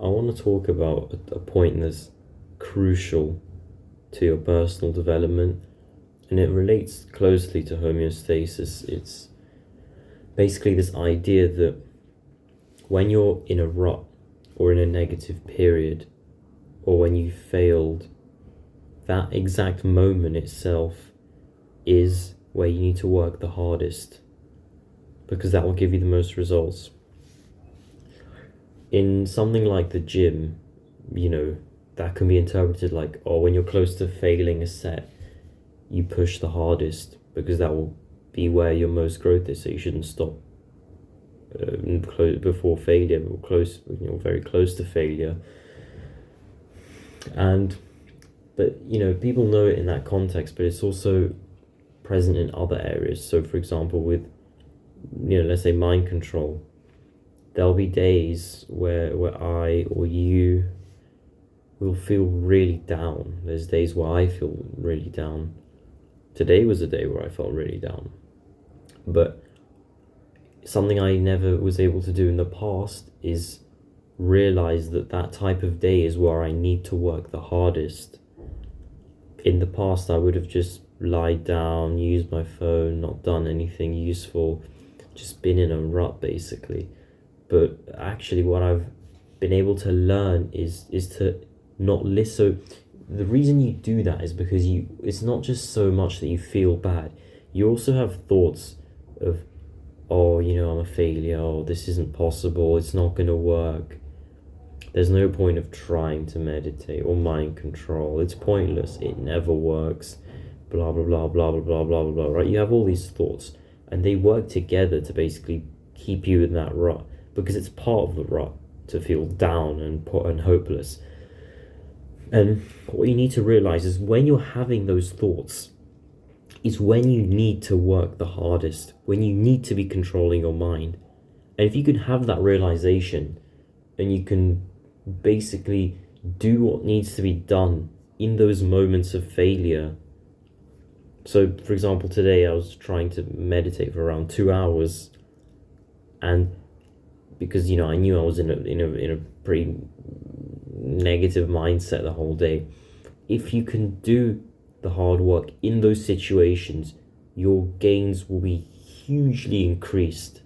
I want to talk about a point that's crucial to your personal development, and it relates closely to homeostasis. It's basically this idea that when you're in a rut or in a negative period, or when you failed, that exact moment itself is where you need to work the hardest, because that will give you the most results. In something like the gym, that can be interpreted like, oh, when you're close to failing a set, you push the hardest because that will be where your most growth is. So you shouldn't stop before failure, or very close to failure. But people know it in that context, but it's also present in other areas. So, for example, with let's say mind control, there'll be days where I or you will feel really down. There's days where I feel really down. Today was a day where I felt really down. But something I never was able to do in the past is realize that type of day is where I need to work the hardest. In the past, I would have just lied down, used my phone, not done anything useful, just been in a rut basically. But actually, what I've been able to learn is to not listen. So the reason you do that is because it's not just so much that you feel bad. You also have thoughts of, oh, I'm a failure, oh, this isn't possible, it's not going to work. There's no point of trying to meditate or mind control. It's pointless. It never works. Blah, blah, blah, blah, blah, blah, blah, blah, right? You have all these thoughts, and they work together to basically keep you in that rut, because it's part of the rut to feel down and hopeless. And what you need to realize is when you're having those thoughts is when you need to work the hardest, when you need to be controlling your mind. And if you can have that realization, and you can basically do what needs to be done in those moments of failure. So, for example, today I was trying to meditate for around 2 hours, and because I knew I was in a pretty negative mindset the whole day. If you can do the hard work in those situations, your gains will be hugely increased.